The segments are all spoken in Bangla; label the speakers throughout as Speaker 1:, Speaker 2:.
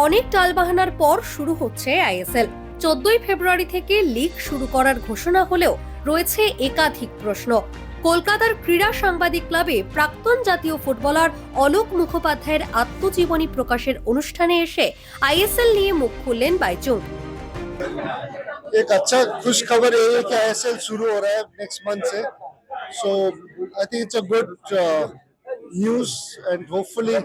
Speaker 1: অনেক টালবাহানার পর শুরু হচ্ছে আইএসএল। 14ই ফেব্রুয়ারি থেকে লিগ শুরু করার ঘোষণা হলেও রয়েছে একাধিক প্রশ্ন। কলকাতার ক্রীড়া সাংবাদিক ক্লাবে প্রাক্তন জাতীয় ফুটবলার অলোক মুখোপাধ্যায়ের আত্মজীবনী প্রকাশের অনুষ্ঠানে এসে আইএসএল নিয়ে মুখ খুললেন বাইচুং।
Speaker 2: एक अच्छा खुश खबर ये है कि आईएसएल शुरू हो रहा है नेक्स्ट मंथ से, so I think it's a good news and hopefully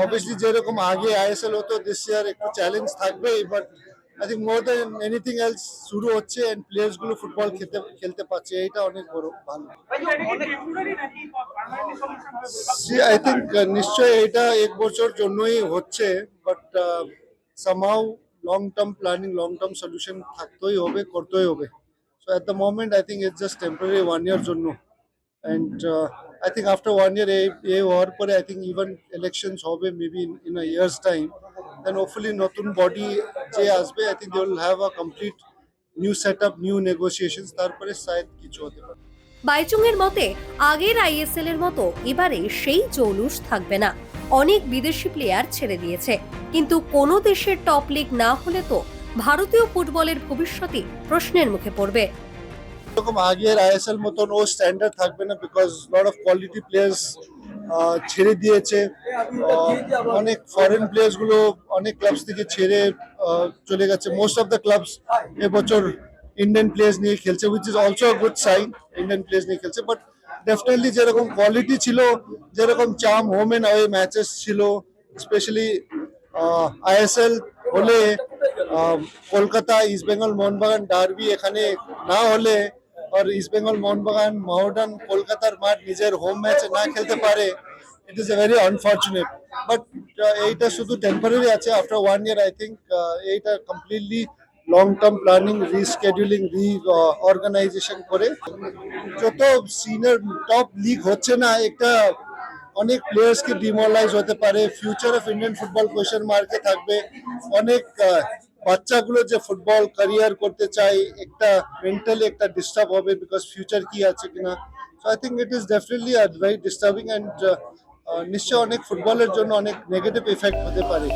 Speaker 2: obviously যেরকম আগে আইএসএল হতো দিস ইয়ার একটু চ্যালেঞ্জ থাকবে, but I think more than anything else শুরু হচ্ছে এন্ড প্লেয়ার্স গুলো ফুটবল খেলতে পারছে, এটা অনেক বড় ভালো। আই থিঙ্ক নিশ্চয়ই এটা এক বছর জন্যই হচ্ছে, but somehow long term planning long term solution থাকতেই হবে, করতেই হবে। So at the moment I think it's just temporary 1 ইয়ার জন্য, and I think after 1 year a হওয়ার পরে I think even elections হবে maybe in a year's time, then hopefully নতুন body যে আসবে I think they will have a complete new setup, new negotiations, তারপরে শায়দ কিছু হতে পারে।
Speaker 1: বাইচুং এর মতে আগের আইএসএল এর মতো এবারে সেই জৌলুস থাকবে না। অনেক বিদেশি প্লেয়ার ছেড়ে দিয়েছে, কিন্তু কোনো দেশের টপ লিগ না হলে তো ভারতীয় ফুটবলের ভবিষ্যৎই প্রশ্নের মুখে পড়বে।
Speaker 2: এরকম আগের আইএসএল মতন ও স্ট্যান্ডার্ড থাকবে না, because lot of quality players ছেড়ে দিয়েছে। অনেক ফরেন প্লেয়ার্স গুলো অনেক ক্লাবস থেকে ছেড়ে চলে গেছে। মোস্ট অফ দ্য ক্লাবস এবছর ইন্ডিয়ান প্লেয়ার্স নিয়ে খেলছে, which is also a good sign. Indian players নিয়ে খেলছে, বাট ডেফিনেটলি যেরকম কোয়ালিটি ছিল, যেরকম charm home and away matches ছিল, স্পেশালি আইএসএল হলে কলকাতা ইস্ট বেঙ্গল মোহনবাগান ডার্বি এখানে না হলে, আর ইস্ট বেঙ্গল মোহনবাগান মডার্ন কলকাতার মাঠ নিজের হোম ম্যাচে না খেলতে পারে, it is a very unfortunate. But এইটা শুধু টেম্পোরারি আছে। আফটার 1 ইয়ার আই থিঙ্ক এইটা completely long term planning, rescheduling, organization করে যত সিনিয়র টপ লিগ হচ্ছে না, একটা অনেক প্লেয়ার্সকে ডিমোরালাইজ হতে পারে। Future of Indian football question মার্কে থাকবে। অনেক বাচ্চাগুলো যে ফুটবল ক্যারিয়ার করতে চাই, একটা মেন্টালি একটা ডিস্টার্ব হবে, বিকজ ফিউচার কি আছে কিনা। So I think it is definitely very disturbing, and নিশ্চয় অনেক ফুটবলের জন্য অনেক নেগেটিভ ইফেক্ট হতে পারে।